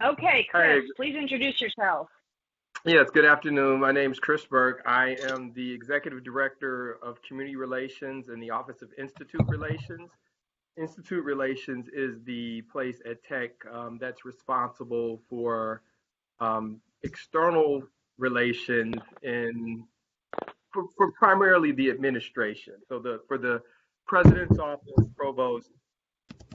Okay, Hey, Chris, please introduce yourself. yes, good afternoon. My name is Chris Burke. I am the Executive Director of Community Relations in the Office of Institute Relations. Institute Relations is the place at Tech that's responsible for external relations for primarily the administration. So for the president's office, provost,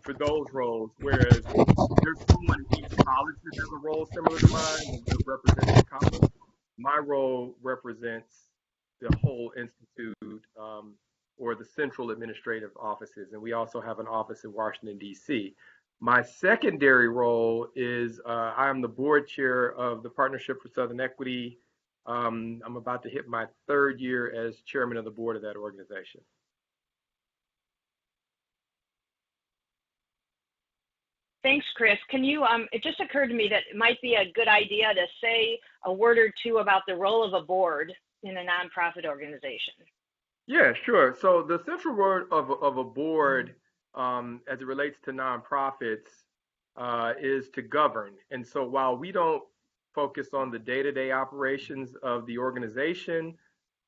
for those roles, whereas there's someone at each college that has a role similar to mine that represents the college. My role represents the whole institute or the central administrative offices, and we also have an office in Washington, D.C. My secondary role is I am the board chair of the Partnership for Southern Equity. I'm about to hit my third year as chairman of the board of that organization. Thanks, Chris. It just occurred to me that it might be a good idea to say a word or two about the role of a board in a nonprofit organization. Yeah, sure. So the central word of a board, as it relates to nonprofits, is to govern. And so while we don't focus on the day-to-day operations of the organization,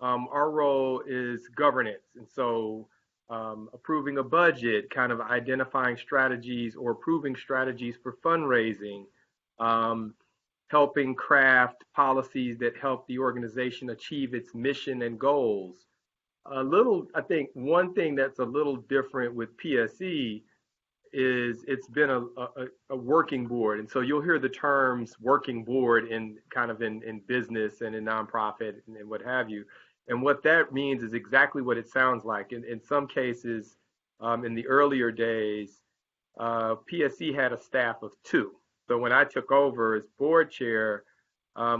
our role is governance. And so approving a budget, kind of identifying strategies or approving strategies for fundraising, um, helping craft policies that help the organization achieve its mission and goals. I think one thing that's a little different with PSE is it's been a working board. And so you'll hear the terms working board in kind of in business and in nonprofit and what have you. And what that means is exactly what it sounds like. In some cases, in the earlier days, PSE had a staff of two. So when I took over as board chair,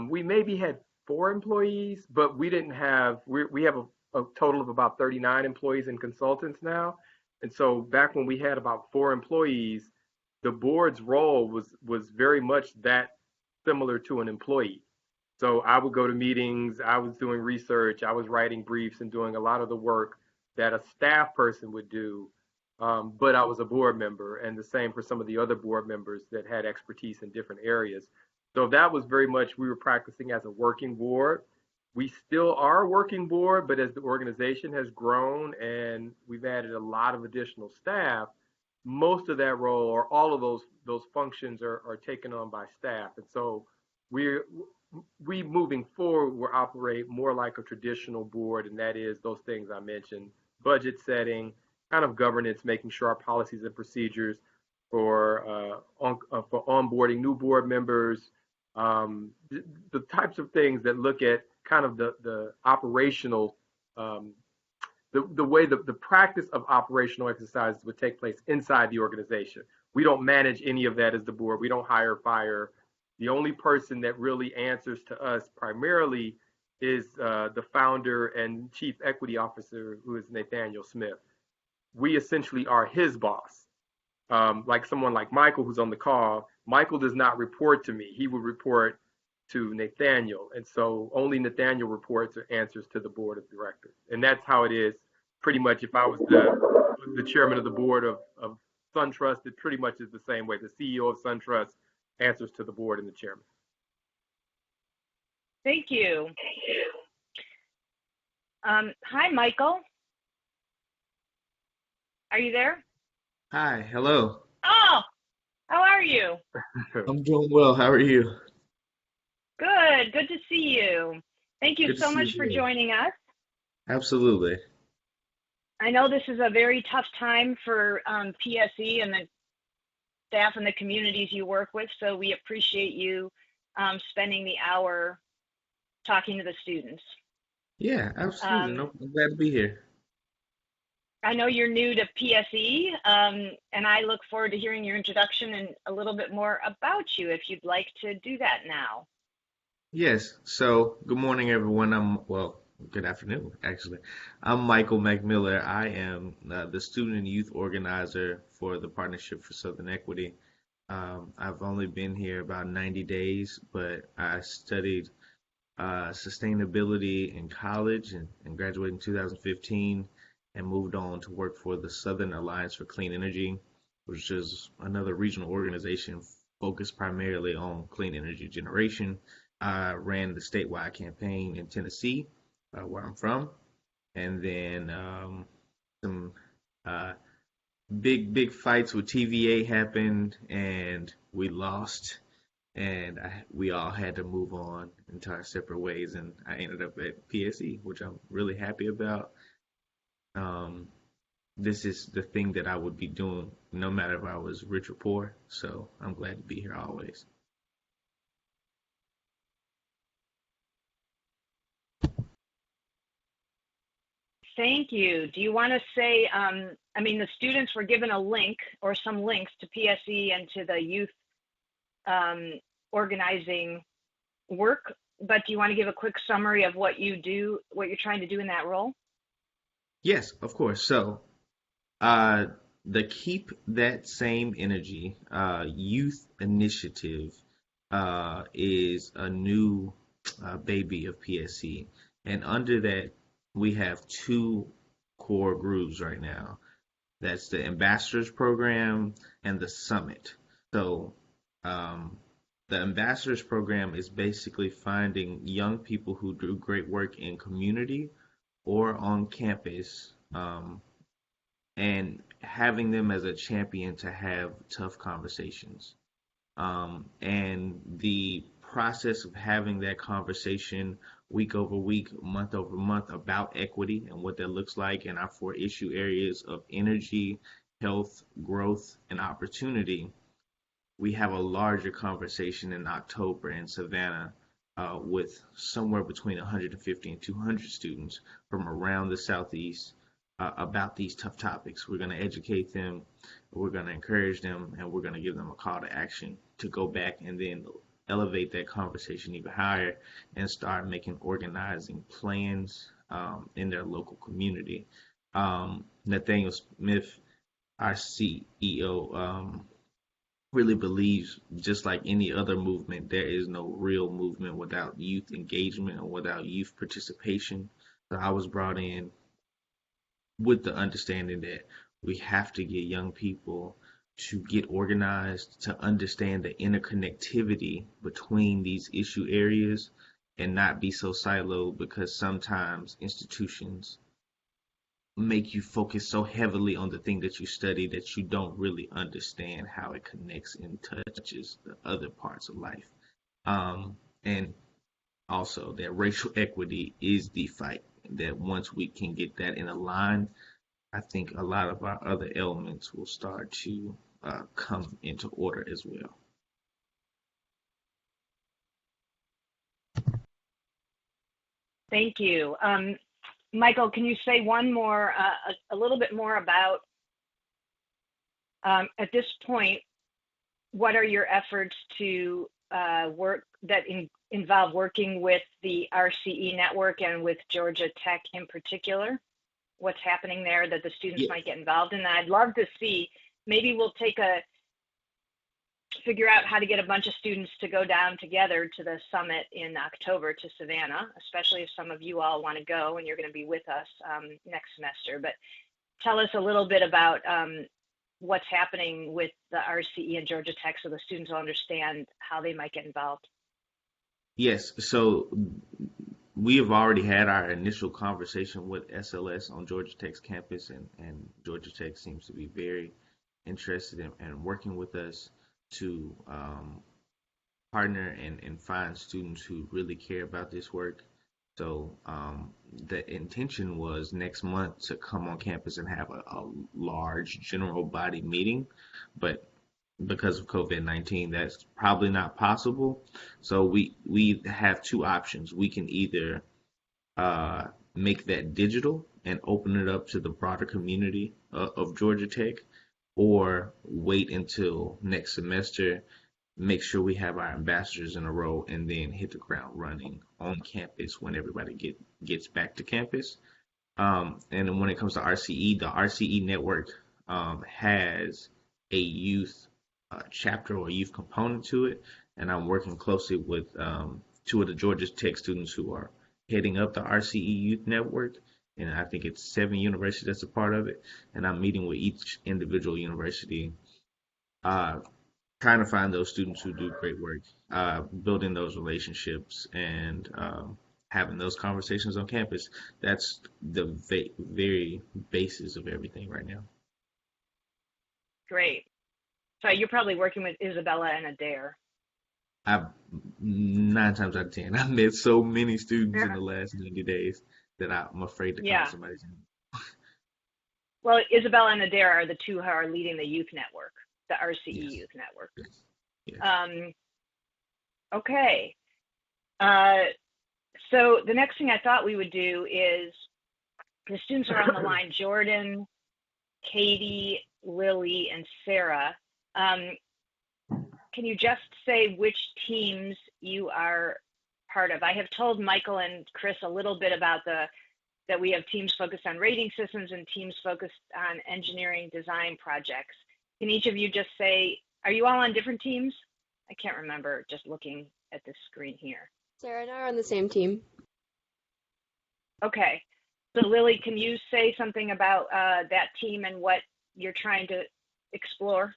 we maybe had four employees, but we have a total of about 39 employees and consultants now. And so back when we had about four employees, the board's role was very much that similar to an employee. So I would go to meetings, I was doing research, I was writing briefs and doing a lot of the work that a staff person would do. But I was a board member, and the same for some of the other board members that had expertise in different areas. So that was very much we were practicing as a working board. We still are a working board, but as the organization has grown and we've added a lot of additional staff, most of that role or all of those functions are taken on by staff. And so we're we moving forward will operate more like a traditional board, and that is those things I mentioned: budget setting, kind of governance, making sure our policies and procedures for onboarding new board members, the types of things that look at kind of the operational, um, the way the practice of operational exercises would take place inside the organization. We don't manage any of that as the board. We don't hire, fire. The only person that really answers to us primarily is the founder and chief equity officer, who is Nathaniel Smith. We essentially are his boss. Like someone like Michael, who's on the call, Michael does not report to me. He would report to Nathaniel. And so only Nathaniel reports or answers to the board of directors. And that's how it is pretty much. If I was the chairman of the board of SunTrust, it pretty much is the same way. The CEO of SunTrust answers to the board and the chairman. Thank you. Hi, Michael. Are you there? Hi, hello. Oh, how are you? I'm doing well. How are you? Good. Good to see you. Thank you Good to so see much for you. joining us. Absolutely. I know this is a very tough time for PSE and the staff and the communities you work with, so we appreciate you spending the hour talking to the students. Yeah, absolutely. Um, No, I'm glad to be here. I know you're new to PSE, and I look forward to hearing your introduction and a little bit more about you if you'd like to do that now. Yes. So, good morning, everyone. Good afternoon, actually. I'm Michael McMiller. I am the student and youth organizer for the Partnership for Southern Equity. I've only been here about 90 days, but I studied sustainability in college and graduated in 2015 and moved on to work for the Southern Alliance for Clean Energy, which is another regional organization focused primarily on clean energy generation. I ran the statewide campaign in Tennessee, where I'm from, and then some uh, big fights with TVA happened, and we lost, and we all had to move on into our separate ways, and I ended up at PSE, which I'm really happy about. Um, this is the thing that I would be doing no matter if I was rich or poor, so I'm glad to be here always. Thank you. Do you want to say, I mean, the students were given a link or some links to PSE and to the youth organizing work, but do you want to give a quick summary of what you do, what you're trying to do in that role? Yes, of course. So, uh, the Keep That Same Energy youth initiative is a new baby of PSC. And under that, we have two core groups right now. That's the Ambassadors Program and the Summit. So, um, the Ambassadors Program is basically finding young people who do great work in community or on campus, and having them as a champion to have tough conversations. And the process of having that conversation week over week, month over month about equity and what that looks like in our four issue areas of energy, health, growth, and opportunity. We have a larger conversation in October in Savannah with somewhere between 150 and 200 students from around the Southeast about these tough topics. We're going to educate them, we're going to encourage them, and we're going to give them a call to action to go back and then elevate that conversation even higher and start making organizing plans in their local community. Nathaniel Smith, our CEO, really believes, just like any other movement, there is no real movement without youth engagement or without youth participation. So I was brought in with the understanding that we have to get young people to get organized, to understand the interconnectivity between these issue areas and not be so siloed, because sometimes institutions make you focus so heavily on the thing that you study that you don't really understand how it connects and touches the other parts of life. And also that racial equity is the fight, that once we can get that in a line, I think a lot of our other elements will start to come into order as well. Thank you. Michael, can you say one more, a little bit more about, at this point, what are your efforts to work that involve working with the RCE network and with Georgia Tech in particular? What's happening there that the students might get involved in? And I'd love to see, maybe we'll figure out how to get a bunch of students to go down together to the summit in October to Savannah, especially if some of you all want to go and you're going to be with us next semester. But tell us a little bit about what's happening with the RCE and Georgia Tech so the students will understand how they might get involved. Yes, so we have already had our initial conversation with SLS on Georgia Tech's campus, and Georgia Tech seems to be very interested in working with us to partner and find students who really care about this work. So the intention was next month to come on campus and have a large general body meeting, but because of COVID-19, that's probably not possible. So we have two options. We can either make that digital and open it up to the broader community of Georgia Tech, or wait until next semester, make sure we have our ambassadors in a row, and then hit the ground running on campus when everybody gets back to campus. And when it comes to RCE, the RCE network has a youth chapter or youth component to it, and I'm working closely with two of the Georgia Tech students who are heading up the RCE youth network, and I think it's 7 universities that's a part of it, and I'm meeting with each individual university trying to find those students who do great work, building those relationships, and having those conversations on campus. That's the very basis of everything right now. Great. So you're probably working with Isabella and Adair. I've 9 times out of 10, I've met so many students in the last 90 days that I'm afraid to call somebody's name. Well, Isabella and Adair are the two who are leading the youth network, the RCE Youth Network. Yes. Okay. So the next thing I thought we would do is the students are on the line: Jordan, Katie, Lily, and Sarah. Can you just say which teams you are part of? I have told Michael and Chris a little bit about that we have teams focused on rating systems and teams focused on engineering design projects. Can each of you just say, are you all on different teams? I can't remember just looking at the screen here. Sarah and I are on the same team. Okay. So Lily, can you say something about that team and what you're trying to explore?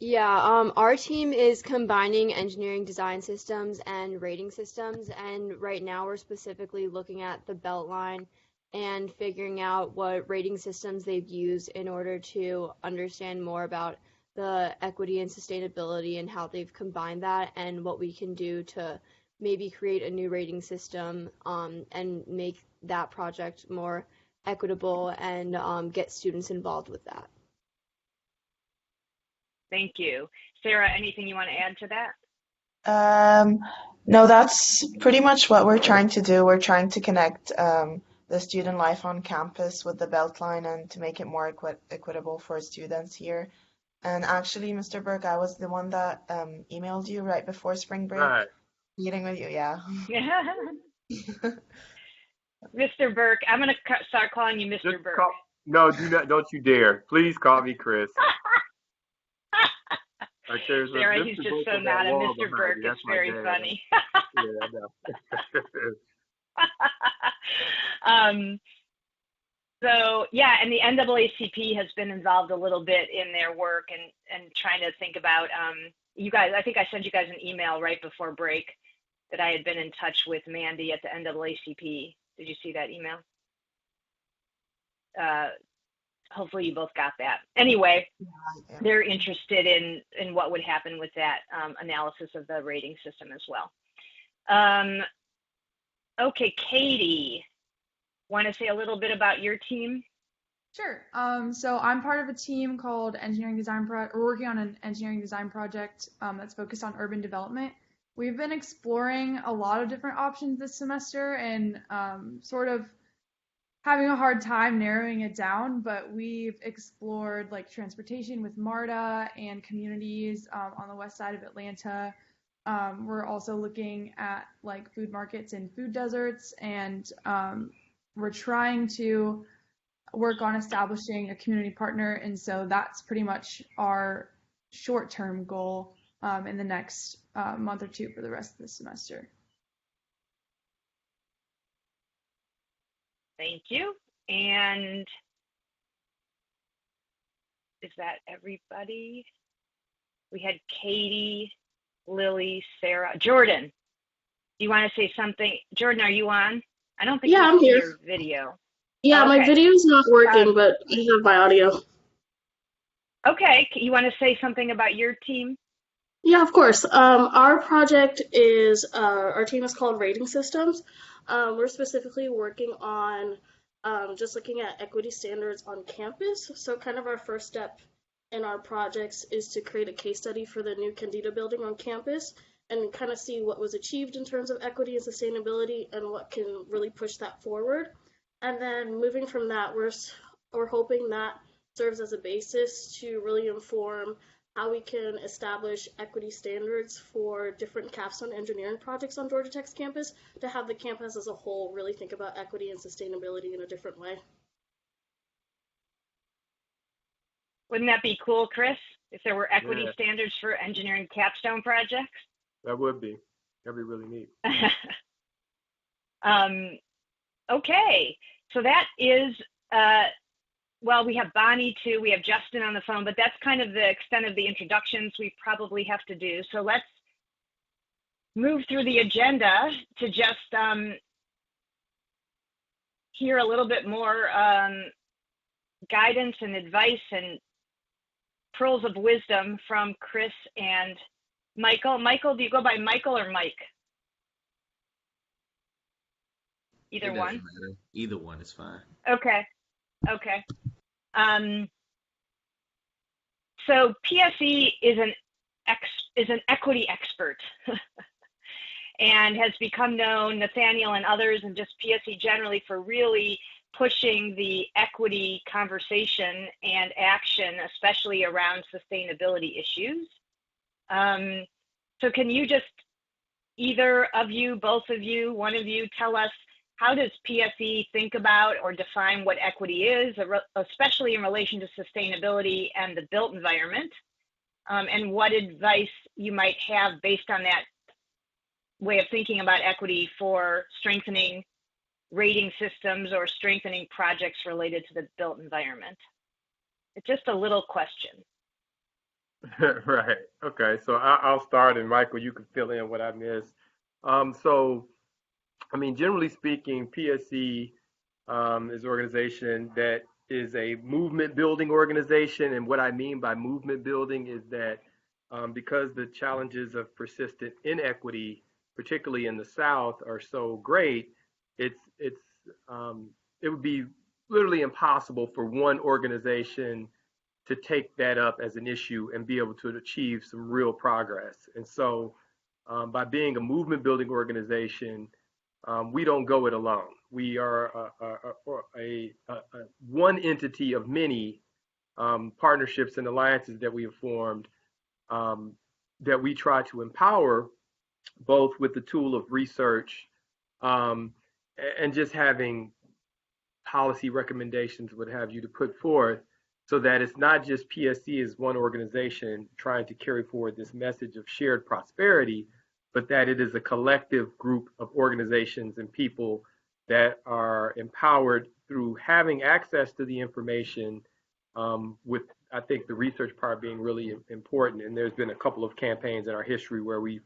Yeah, our team is combining engineering design systems and rating systems, and right now we're specifically looking at the Beltline and figuring out what rating systems they've used in order to understand more about the equity and sustainability and how they've combined that, and what we can do to maybe create a new rating system and make that project more equitable and get students involved with that. Thank you. Sarah, anything you want to add to that? No, that's pretty much what we're trying to do. We're trying to connect the student life on campus with the Beltline and to make it more equitable for students here. And actually, Mr. Burke, I was the one that emailed you right before spring break. Right. Meeting with you, yeah. Mr. Burke, I'm going to start calling you Mr. Just Burke. No, don't you dare. Please call me Chris. Like Sarah, he's just so mad at Mr. Burke. It's very funny. Yeah, I know. So yeah, and the NAACP has been involved a little bit in their work and trying to think about you guys. I think I sent you guys an email right before break that I had been in touch with Mandy at the NAACP. Did you see that email? Hopefully you both got that. Anyway, they're interested in what would happen with that analysis of the rating system as well. Okay, Katie, want to say a little bit about your team? Sure. So I'm part of a team called Engineering Design We're working on an engineering design project that's focused on urban development. We've been exploring a lot of different options this semester and sort of having a hard time narrowing it down, but we've explored like transportation with MARTA and communities on the west side of Atlanta. We're also looking at like food markets and food deserts, and we're trying to work on establishing a community partner, and so that's pretty much our short-term goal in the next month or two for the rest of the semester. Thank you. And is that everybody? We had Katie, Lily, Sarah, Jordan. Do you want to say something? Jordan, are you on? I don't think I'm here. Your video. Yeah, okay. My video's not working, but I have my audio. Okay, you want to say something about your team? Yeah, of course. Our project is, our team is called Rating Systems. We're specifically working on just looking at equity standards on campus. So kind of our first step in our projects is to create a case study for the new Candida building on campus and kind of see what was achieved in terms of equity and sustainability and what can really push that forward. And then moving from that, we're hoping that serves as a basis to really inform how we can establish equity standards for different capstone engineering projects on Georgia Tech's campus to have the campus as a whole really think about equity and sustainability in a different way. Wouldn't that be cool, Chris, if there were equity standards for engineering capstone projects? That would be. That'd be really neat. Okay, so that is well, we have Bonnie too, we have Justin on the phone, but that's kind of the extent of the introductions we probably have to do. So let's move through the agenda to just hear a little bit more guidance and advice and pearls of wisdom from Chris and Michael. Michael, do you go by Michael or Mike? Either one? Matter. Either one is fine. Okay. So PSE is an equity expert and has become known, Nathaniel and others, and just PSE generally, for really pushing the equity conversation and action, especially around sustainability issues. So can you just, either of you, both of you, one of you, tell us, how does PSE think about or define what equity is, especially in relation to sustainability and the built environment, and what advice you might have based on that way of thinking about equity for strengthening rating systems or strengthening projects related to the built environment? It's just a little question. Right. Okay. So I'll start, and Michael, you can fill in what I missed. So, I mean, generally speaking, PSE is an organization that is a movement building organization. And what I mean by movement building is that because the challenges of persistent inequity, particularly in the South, are so great, it would be literally impossible for one organization to take that up as an issue and be able to achieve some real progress. And so by being a movement building organization, we don't go it alone. We are a one entity of many partnerships and alliances that we have formed that we try to empower, both with the tool of research and just having policy recommendations, what have you, to put forth, so that it's not just PSE as one organization trying to carry forward this message of shared prosperity, but that it is a collective group of organizations and people that are empowered through having access to the information, with, I think, the research part being really important. And there's been a couple of campaigns in our history where we've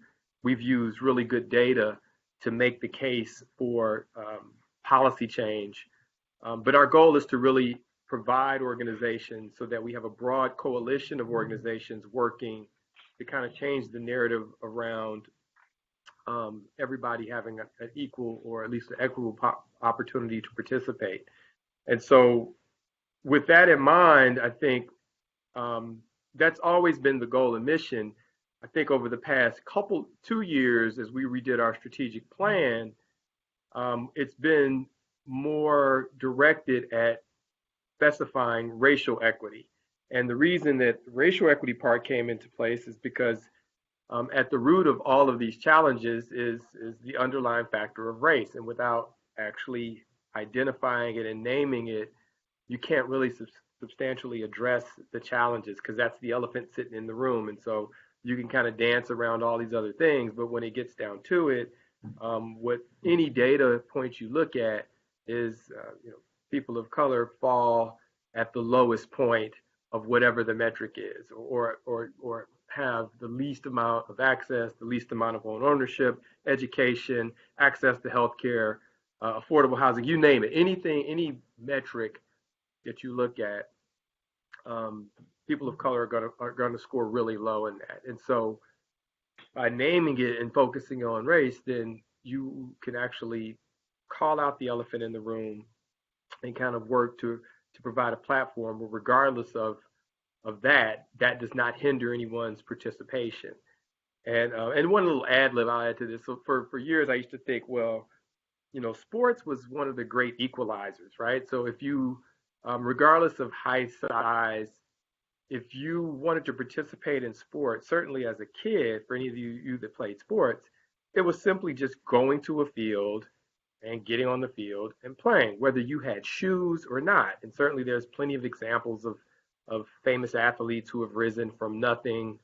used really good data to make the case for policy change. But our goal is to really provide organizations so that we have a broad coalition of organizations working to kind of change the narrative around everybody having an equal, or at least an equitable opportunity to participate. And so with that in mind, I think that's always been the goal and mission. I think over the past 2 years, as we redid our strategic plan, it's been more directed at specifying racial equity. And the reason that the racial equity part came into place is because at the root of all of these challenges is the underlying factor of race. And without actually identifying it and naming it, you can't really substantially address the challenges, because that's the elephant sitting in the room. And so you can kind of dance around all these other things, but when it gets down to it, what any data points you look at is, people of color fall at the lowest point of whatever the metric is, or have the least amount of access, the least amount of home ownership, education, access to healthcare, affordable housing, you name it. Anything, any metric that you look at, people of color are gonna score really low in that. And so by naming it and focusing on race, then you can actually call out the elephant in the room and kind of work to provide a platform where, regardless of that does not hinder anyone's participation. And one little ad lib I'll add to this. So for years I used to think, well, sports was one of the great equalizers, right? So if you, regardless of height, size, if you wanted to participate in sports, certainly as a kid, for any of you that played sports, it was simply just going to a field and getting on the field and playing, whether you had shoes or not. And certainly there's plenty of examples of famous athletes who have risen from nothing,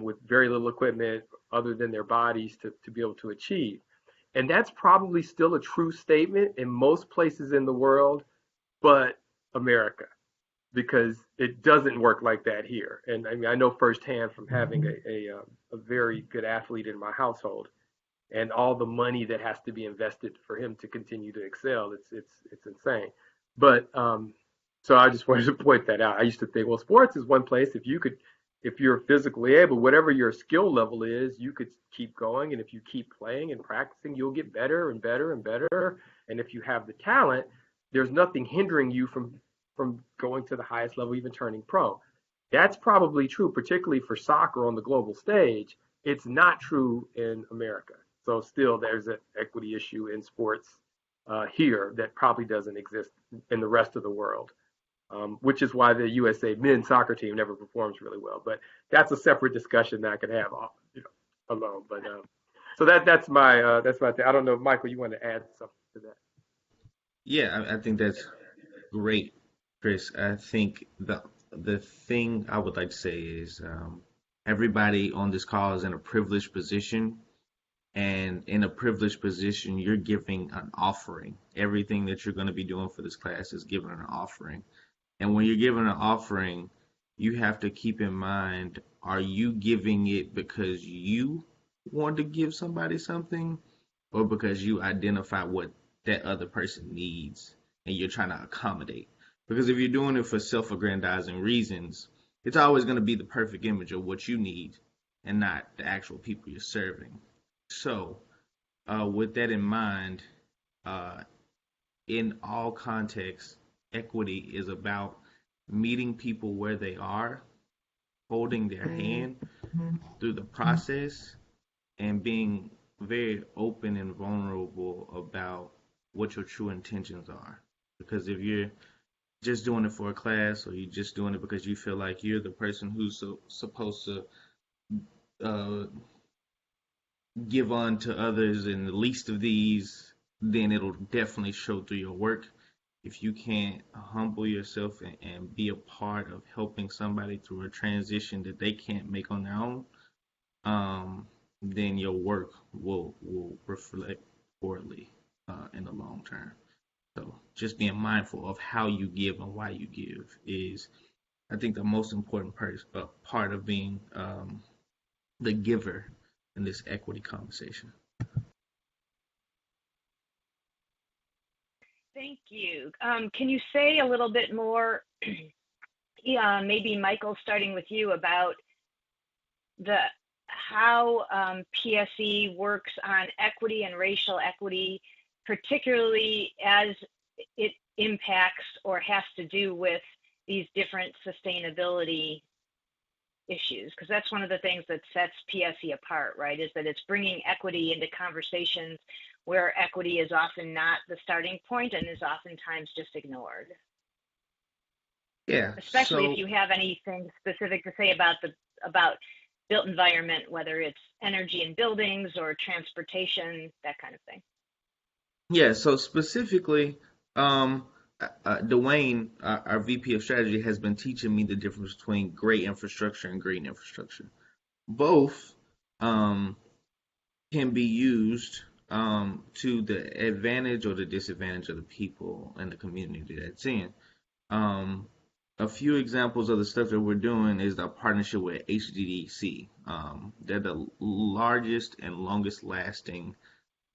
with very little equipment other than their bodies to be able to achieve. And that's probably still a true statement in most places in the world, but America. because it doesn't work like that here. And I mean, I know firsthand from having a very good athlete in my household and all the money that has to be invested for him to continue to excel. It's insane. But so I just wanted to point that out. I used to think, well, sports is one place if you're physically able, whatever your skill level is, you could keep going. And if you keep playing and practicing, you'll get better and better and better. And if you have the talent, there's nothing hindering you from going to the highest level, even turning pro. That's probably true, particularly for soccer on the global stage. It's not true in America. So still, there's an equity issue in sports here that probably doesn't exist in the rest of the world, which is why the USA men's soccer team never performs really well. But that's a separate discussion that I could have, alone. But so that's my thing. I don't know, Michael, you want to add something to that? Yeah, I think that's great, Chris. I think the thing I would like to say is everybody on this call is in a privileged position, and in a privileged position, you're giving an offering. Everything that you're going to be doing for this class is given an offering. And when you're giving an offering, you have to keep in mind, are you giving it because you want to give somebody something, or because you identify what that other person needs and you're trying to accommodate? Because if you're doing it for self-aggrandizing reasons, it's always going to be the perfect image of what you need and not the actual people you're serving. So with that in mind, in all contexts, equity is about meeting people where they are, holding their hand through the process, and being very open and vulnerable about what your true intentions are. Because if you're just doing it for a class, or you're just doing it because you feel like you're the person who's supposed to give on to others and the least of these, then it'll definitely show through your work. If you can't humble yourself and be a part of helping somebody through a transition that they can't make on their own, then your work will reflect poorly in the long term. So just being mindful of how you give and why you give is, I think, the most important part of being the giver in this equity conversation. Thank you. Can you say a little bit more, maybe Michael, starting with you, about how PSE works on equity and racial equity, particularly as it impacts or has to do with these different sustainability issues? Because that's one of the things that sets PSE apart, right? Is that it's bringing equity into conversations where equity is often not the starting point and is oftentimes just ignored. Yeah. Especially if you have anything specific to say about built environment, whether it's energy in buildings or transportation, that kind of thing. Yeah. So specifically, Dwayne, our VP of strategy, has been teaching me the difference between gray infrastructure and green infrastructure. Both can be used to the advantage or the disadvantage of the people and the community that's in. A few examples of the stuff that we're doing is the partnership with HDDC. They're the largest and longest lasting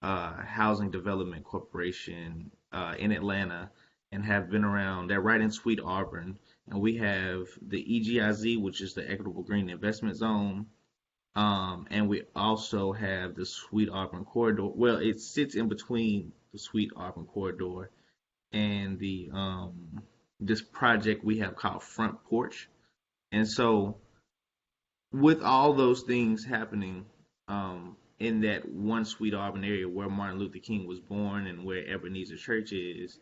housing development corporation in Atlanta, and have been around. They're right in Sweet Auburn, and we have the EGIZ, which is the Equitable Green Investment Zone. And we also have the Sweet Auburn Corridor. Well, it sits in between the Sweet Auburn Corridor and the this project we have called Front Porch. And so with all those things happening in that one Sweet Auburn area where Martin Luther King was born and where Ebenezer Church is,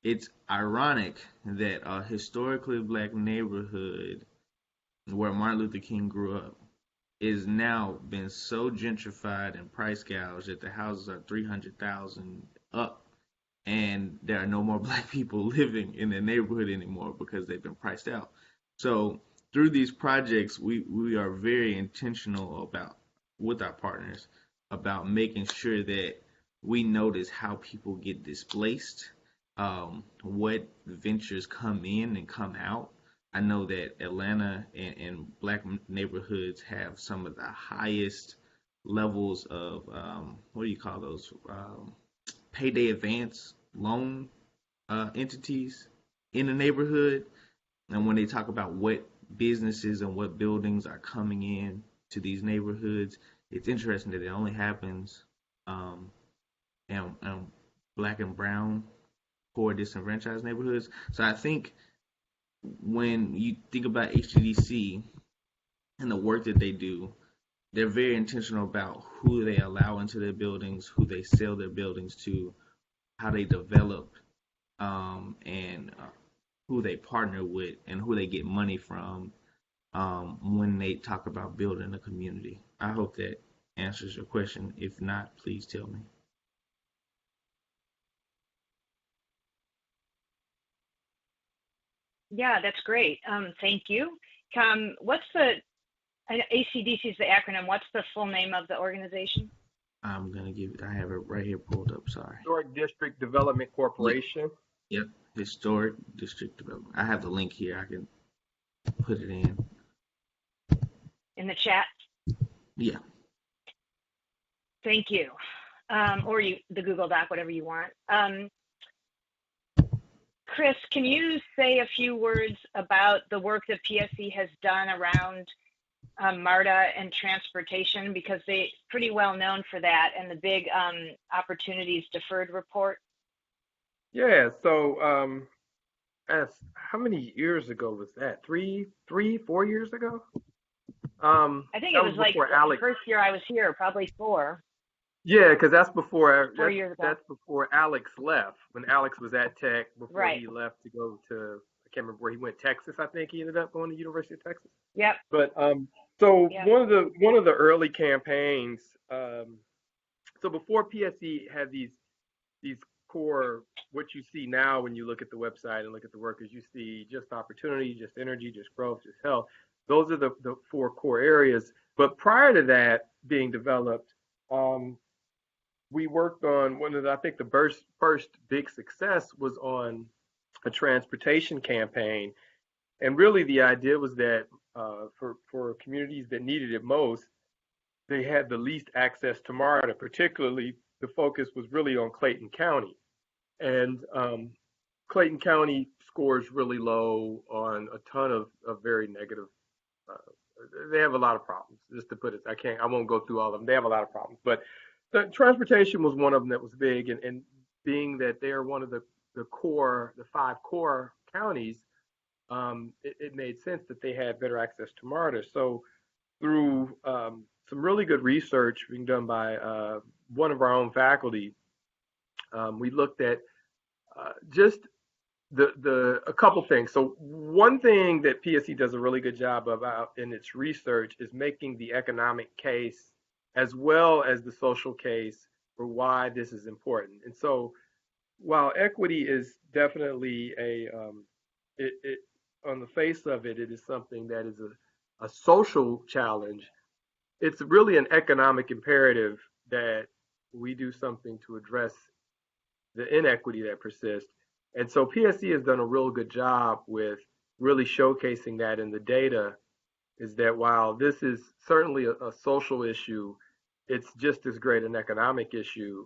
it's ironic that a historically black neighborhood where Martin Luther King grew up is now been so gentrified and price gouged that the houses are $300,000 up, and there are no more black people living in the neighborhood anymore because they've been priced out. So through these projects, we are very intentional with our partners about making sure that we notice how people get displaced, what ventures come in and come out, I know that Atlanta and black neighborhoods have some of the highest levels of what do you call those payday advance loan entities in the neighborhood. And when they talk about what businesses and what buildings are coming in to these neighborhoods, it's interesting that it only happens um, in black and brown poor disenfranchised neighborhoods. So I think when you think about HTDC and the work that they do, they're very intentional about who they allow into their buildings, who they sell their buildings to, how they develop, and who they partner with, and who they get money from when they talk about building a community. I hope that answers your question. If not, please tell me. Yeah, that's great. Thank you. What's ACDC is the acronym. What's the full name of the organization? I'm gonna give it. I have it right here pulled up. Sorry. Historic District Development Corporation. Yep. Historic District Development. I have the link here. I can put it in the chat. Yeah. Thank you. Or the Google Doc, whatever you want. Chris, can you say a few words about the work that PSE has done around MARTA and transportation, because they're pretty well known for that, and the big opportunities deferred report? Yeah, so how many years ago was that? 4 years ago? I think it was like the first year I was here, probably 4. Yeah, because that's 4 years ago. That's before Alex left. When Alex was at Tech, before right. he left to go to, I can't remember where he went, Texas. I think he ended up going to University of Texas. Yep. But so yep. one of the early campaigns. So before PSE had these core, what you see now when you look at the website and look at the workers, you see just opportunity, just energy, just growth, just health. Those are the 4 core areas. But prior to that being developed, we worked on I think the first big success was on a transportation campaign. And really the idea was that for communities that needed it most, they had the least access to MARTA. Particularly, the focus was really on Clayton County. And Clayton County scores really low on a ton of very negative. They have a lot of problems, just to put it. I won't go through all of them. They have a lot of problems. But the transportation was one of them that was big. And being that they're one of the 5 core counties, it made sense that they had better access to MARTA. So through some really good research being done by one of our own faculty, we looked at just a couple things. So one thing that PSE does a really good job about in its research is making the economic case as well as the social case for why this is important. And so while equity is definitely on the face of it, it is something that is a social challenge. It's really an economic imperative that we do something to address the inequity that persists. And so PSE has done a real good job with really showcasing that in the data, is that while this is certainly a social issue, it's just as great an economic issue,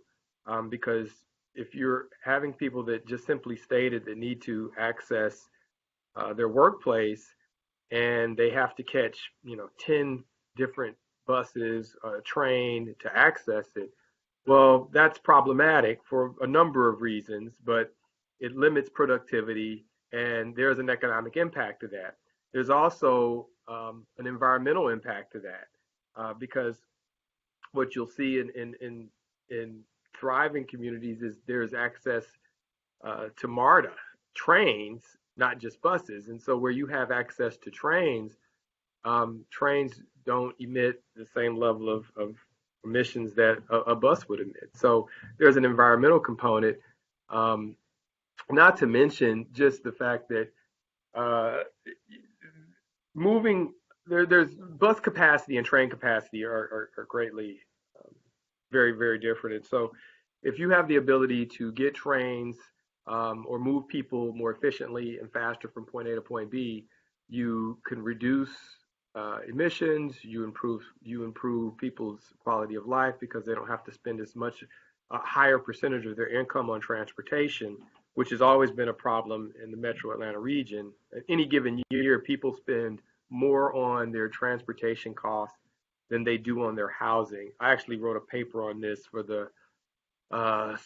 because if you're having people that just simply stated they need to access their workplace and they have to catch 10 different buses, a train to access it, well, that's problematic for a number of reasons, but it limits productivity and there's an economic impact to that. There's also an environmental impact to that, because what you'll see in thriving communities is there's access to MARTA, trains, not just buses. And so where you have access to trains, trains don't emit the same level of emissions that a bus would emit. So there's an environmental component, not to mention just the fact that there's bus capacity and train capacity are greatly very, very different. And so if you have the ability to get trains or move people more efficiently and faster from point A to point B, you can reduce emissions, you improve people's quality of life because they don't have to spend as much a higher percentage of their income on transportation, which has always been a problem in the metro Atlanta region. At any given year, people spend more on their transportation costs than they do on their housing. I actually wrote a paper on this for the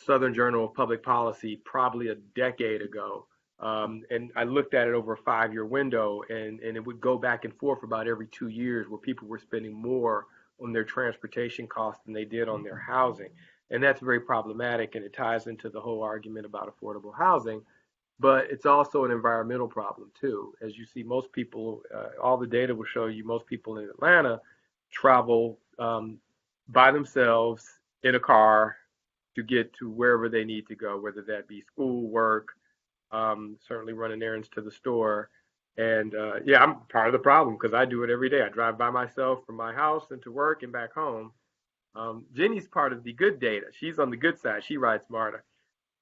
Southern Journal of Public Policy probably a decade ago. And I looked at it over a 5-year window, and it would go back and forth about every 2 years where people were spending more on their transportation costs than they did on their housing. And that's very problematic, and it ties into the whole argument about affordable housing. But it's also an environmental problem, too. As you see, most people, all the data will show you most people in Atlanta travel by themselves in a car to get to wherever they need to go, whether that be school, work, certainly running errands to the store. And yeah, I'm part of the problem because I do it every day. I drive by myself from my house and to work and back home. Jenny's part of the good data. She's on the good side. She rides MARTA.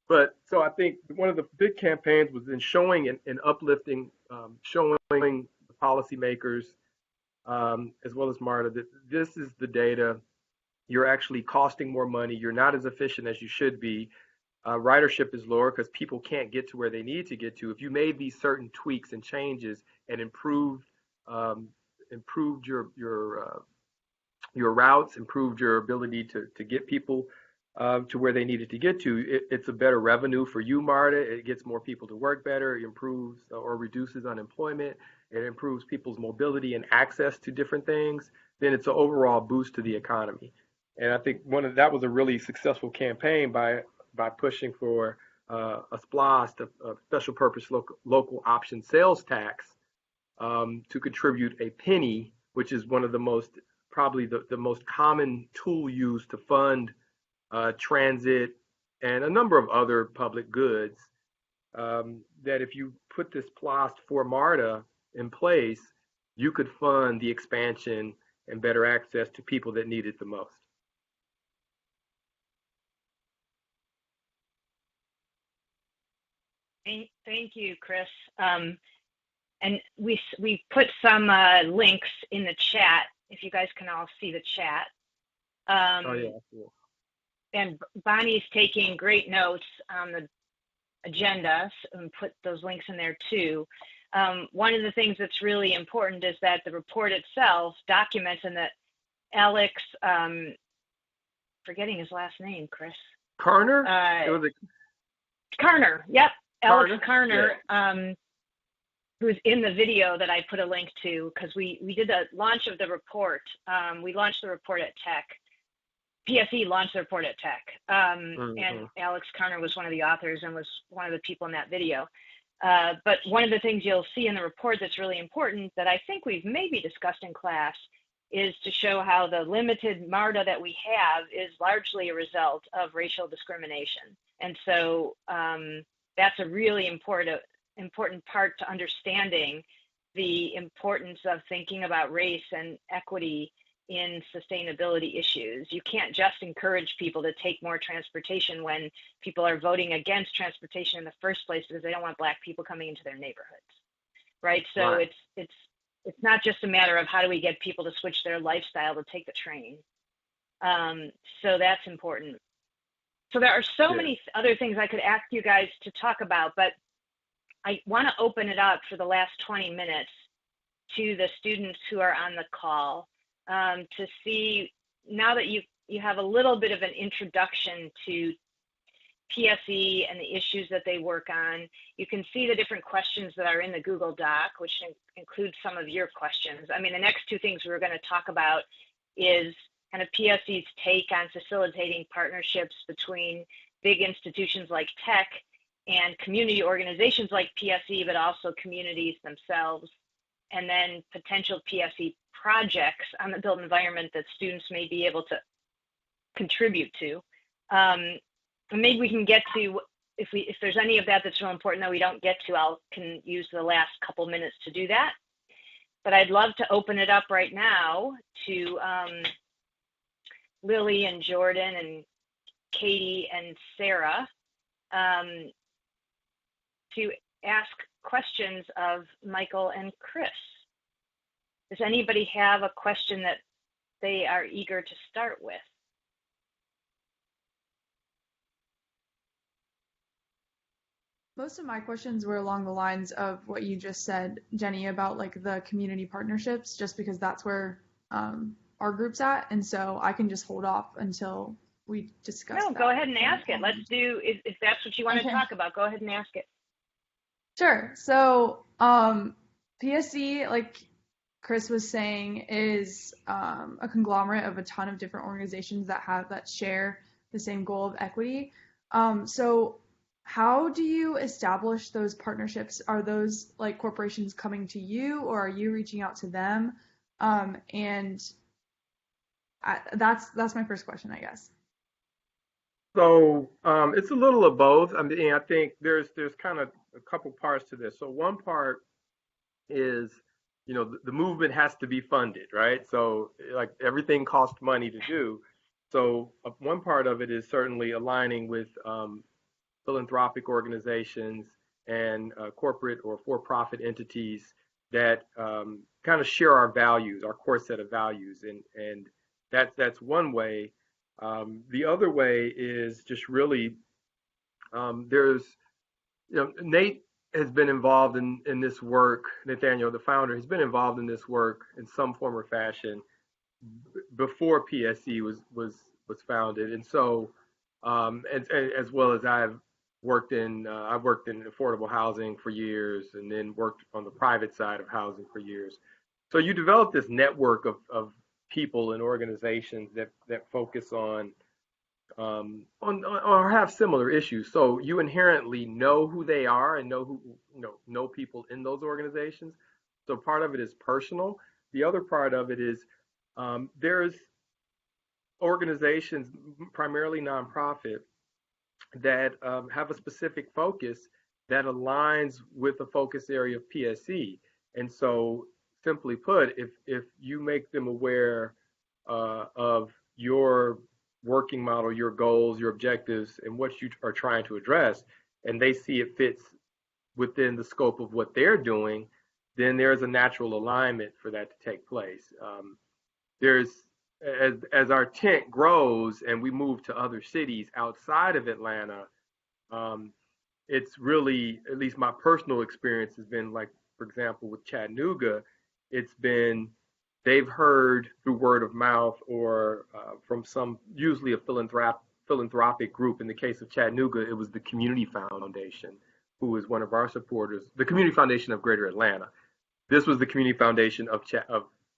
But so I think one of the big campaigns was in showing and uplifting, showing the policymakers as well as MARTA that this is the data. You're actually costing more money. You're not as efficient as you should be. Ridership is lower because people can't get to where they need to get to. If you made these certain tweaks and changes and improved your routes, improved your ability to get people to where they needed to get to, it's a better revenue for you, MARTA. It gets more people to work better. It improves or reduces unemployment. It improves people's mobility and access to different things. Then it's an overall boost to the economy. And I think that was a really successful campaign by pushing for a SPLOST, a special purpose local option sales tax, to contribute a penny, which is one of probably the most common tool used to fund transit and a number of other public goods. That if you put this SPLOST for MARTA in place, you could fund the expansion and better access to people that need it the most. Thank you, Chris. And we put some links in the chat, if you guys can all see the chat. Oh, yeah, cool. And Bonnie's taking great notes on the agenda and put those links in there too. One of the things that's really important is that the report itself documents, and that Alex, forgetting his last name, Chris. Karner? Karner, yep. Alex Karner, yeah. Who's in the video that I put a link to, because we did the launch of the report. We launched the report at Tech. PSE launched the report at Tech. And Alex Karner was one of the authors and was one of the people in that video. But one of the things you'll see in the report that's really important that I think we've maybe discussed in class is to show how the limited MARTA that we have is largely a result of racial discrimination. And so that's a really important part to understanding the importance of thinking about race and equity in sustainability issues. You can't just encourage people to take more transportation when people are voting against transportation in the first place because they don't want Black people coming into their neighborhoods, right? So Right. It's not just a matter of how do we get people to switch their lifestyle to take the train. So that's important. So there are so many other things I could ask you guys to talk about, but I want to open it up for the last 20 minutes to the students who are on the call, to see, now that you have a little bit of an introduction to PSE and the issues that they work on. You can see the different questions that are in the Google Doc, which includes some of your questions. I mean, the next two things we're going to talk about is kind of PSE's take on facilitating partnerships between big institutions like Tech and community organizations like PSE, but also communities themselves, and then potential PSE projects on the built environment that students may be able to contribute to. And maybe we can get to, if there's any of that that's real important that we don't get to, can use the last couple minutes to do that. But I'd love to open it up right now to Lily and Jordan and Katie and Sarah to ask questions of Michael and Chris. Does anybody have a question that they are eager to start with? Most of my questions were along the lines of what you just said, Jenny, about like the community partnerships, just because that's where our group's at, and so I can just hold off until we discuss No, that. go ahead and ask it. Let's do, if that's what you want to talk about, go ahead and ask it. Sure. So PSE, like Chris was saying, is a conglomerate of a ton of different organizations that share the same goal of equity. So how do you establish those partnerships? Are those like corporations coming to you, or are you reaching out to them? And that's my first question, I guess. So it's a little of both. I mean, I think there's kind of a couple parts to this. So one part is, the movement has to be funded, right? So like everything costs money to do. So one part of it is certainly aligning with philanthropic organizations and corporate or for-profit entities that kind of share our values, our core set of values, and that's one way. The other way is just really there's Nate has been involved in this work. Nathaniel, the founder, has been involved in this work in some form or fashion before PSE was founded, and so as well as I've worked in affordable housing for years, and then worked on the private side of housing for years. So you develop this network of people and organizations that focus on or have similar issues. So you inherently know who they are and know people in those organizations. So part of it is personal. The other part of it is there's organizations, primarily nonprofit, that have a specific focus that aligns with the focus area of PSE. And so, simply put, if you make them aware of your working model, your goals, your objectives, and what you are trying to address, and they see it fits within the scope of what they're doing, then there's a natural alignment for that to take place. As our tent grows and we move to other cities outside of Atlanta, it's really, at least my personal experience has been like, for example, with Chattanooga, it's been, they've heard through word of mouth or from usually a philanthropic group. In the case of Chattanooga, it was the Community Foundation, who is one of our supporters, the Community Foundation of Greater Atlanta. This was the Community Foundation of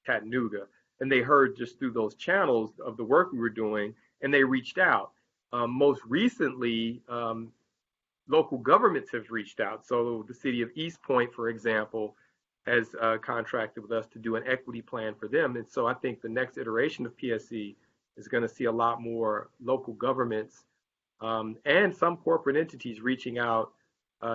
Chattanooga. And they heard just through those channels of the work we were doing, and they reached out. Most recently, local governments have reached out. So the city of East Point, for example, has contracted with us to do an equity plan for them. And so I think the next iteration of PSE is going to see a lot more local governments and some corporate entities reaching out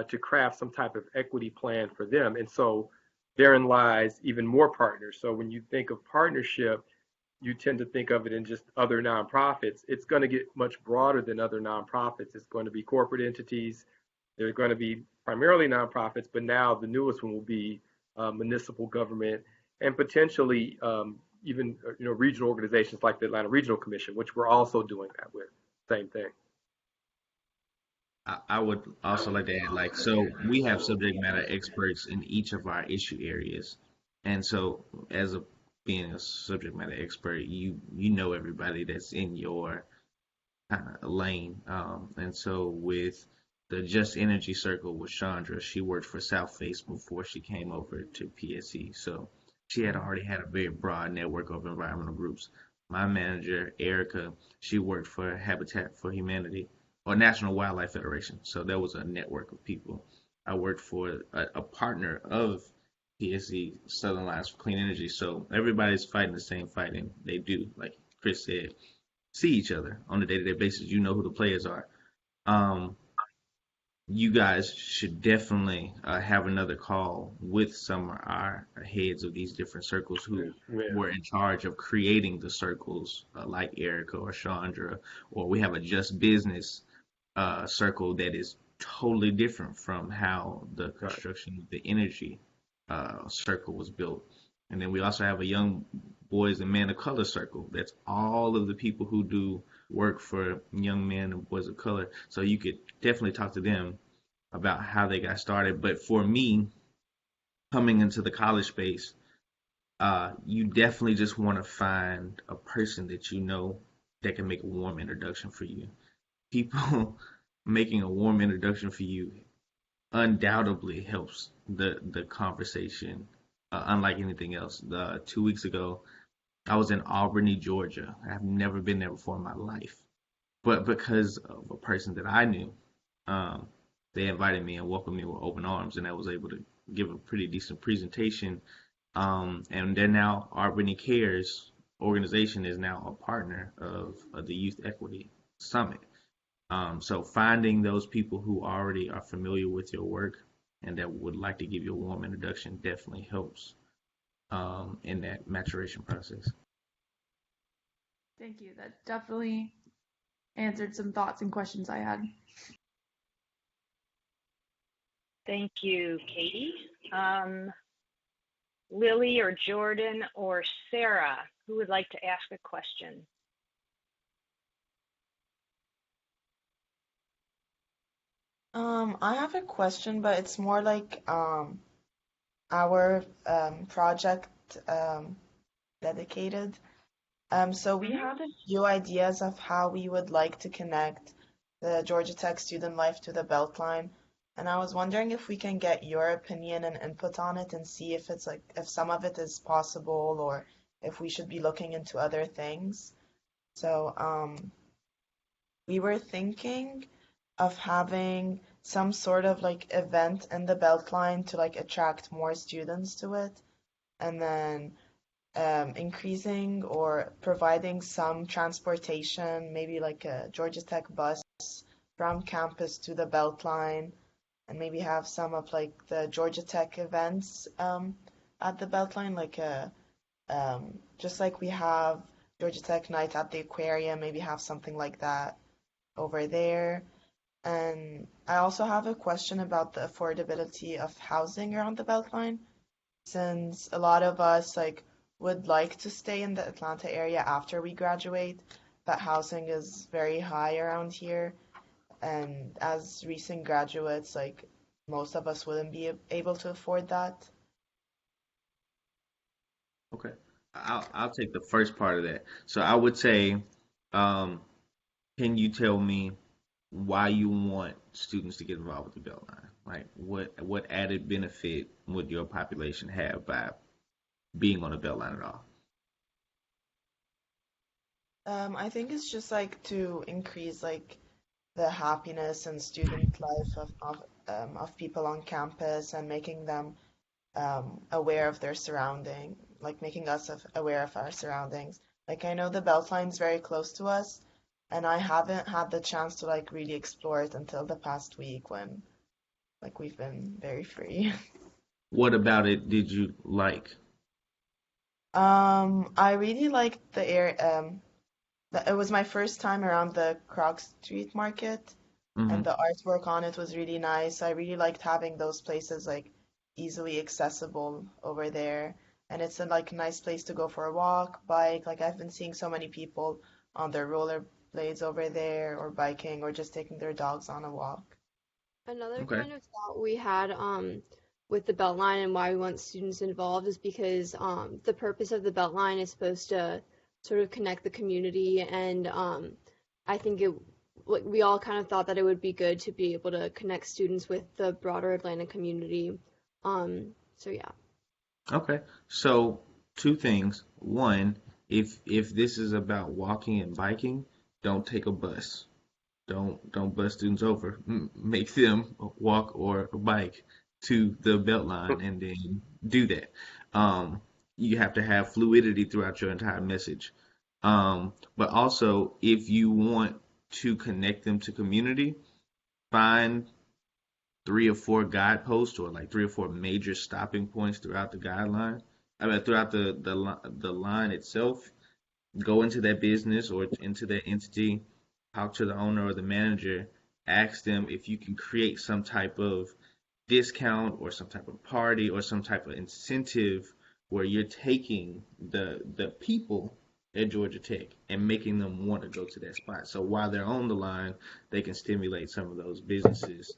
to craft some type of equity plan for them. And so therein lies even more partners. So when you think of partnership, you tend to think of it in just other nonprofits. It's going to get much broader than other nonprofits. It's going to be corporate entities. They're going to be primarily nonprofits, but now the newest one will be municipal government, and potentially even regional organizations like the Atlanta Regional Commission, which we're also doing that with. Same thing. I would also like to add, so we have subject matter experts in each of our issue areas. And so being a subject matter expert, you know everybody that's in your lane. And so with the Just Energy Circle with Chandra, she worked for South Face before she came over to PSE. So she had already had a very broad network of environmental groups. My manager, Erica, she worked for Habitat for Humanity, or National Wildlife Federation. So there was a network of people. I worked for a partner of PSE, Southern Alliance for Clean Energy. So everybody's fighting the same fight, and they do, like Chris said, see each other on a day-to-day basis. You know who the players are. You guys should definitely have another call with some of our heads of these different circles who were in charge of creating the circles, like Erica or Chandra, or we have a Just Business circle that is totally different from how the construction of the energy circle was built. And then we also have a young boys and men of color circle. That's all of the people who do work for young men and boys of color. So you could definitely talk to them about how they got started. But for me, coming into the college space, you definitely just want to find a person that you know that can make a warm introduction for you. People making a warm introduction for you undoubtedly helps the conversation, unlike anything else. 2 weeks ago, I was in Albany, Georgia. I've never been there before in my life, but because of a person that I knew, um, they invited me and welcomed me with open arms, and I was able to give a pretty decent presentation. And then now Albany Cares organization is now a partner of the Youth Equity Summit. So finding those people who already are familiar with your work and that would like to give you a warm introduction definitely helps in that maturation process. Thank you. That definitely answered some thoughts and questions I had. Thank you, Katie. Lily or Jordan or Sarah, who would like to ask a question? I have a question, but it's more like our project dedicated. So we had a few ideas of how we would like to connect the Georgia Tech student life to the Beltline, and I was wondering if we can get your opinion and input on it and see if it's like if some of it is possible or if we should be looking into other things. So we were thinking of having some sort of like event in the Beltline to like attract more students to it, and then increasing or providing some transportation, maybe like a Georgia Tech bus from campus to the Beltline, and maybe have some of like the Georgia Tech events at the Beltline, like just like we have Georgia Tech night at the aquarium, maybe have something like that over there. And I also have a question about the affordability of housing around the Beltline, since a lot of us like would like to stay in the Atlanta area after we graduate, but housing is very high around here. And as recent graduates, like most of us wouldn't be able to afford that. Okay, I'll take the first part of that. So I would say, um, can you tell me why you want students to get involved with the Beltline? Like, what added benefit would your population have by being on the Beltline at all? I think it's just like to increase like the happiness and student life of people on campus and making them aware of their surrounding, like making us aware of our surroundings. Like I know the Beltline's very close to us, and I haven't had the chance to like really explore it until the past week when like we've been very free. What about it did you like? I really liked the air. It was my first time around the Croc Street Market, Hmm. and the artwork on it was really nice. I really liked having those places like easily accessible over there. And it's a like nice place to go for a walk, bike. Like I've been seeing so many people on their roller blades over there or biking or just taking their dogs on a walk. Another Okay. kind of thought we had with the Beltline and why we want students involved is because the purpose of the Beltline is supposed to sort of connect the community, and I think it like we all kind of thought that it would be good to be able to connect students with the broader Atlanta community. So yeah. Okay. So two things. One, if this is about walking and biking, don't take a bus. Don't bus students over. Make them walk or bike to the Beltline and then do that. Um, you have to have fluidity throughout your entire message. But also, if you want to connect them to community, find 3 or 4 guideposts or like 3 or 4 major stopping points throughout the guideline. I mean, throughout the line itself. Go into that business or into that entity, talk to the owner or the manager, ask them if you can create some type of discount or some type of party or some type of incentive where you're taking the people at Georgia Tech and making them want to go to that spot. So while they're on the line, they can stimulate some of those businesses.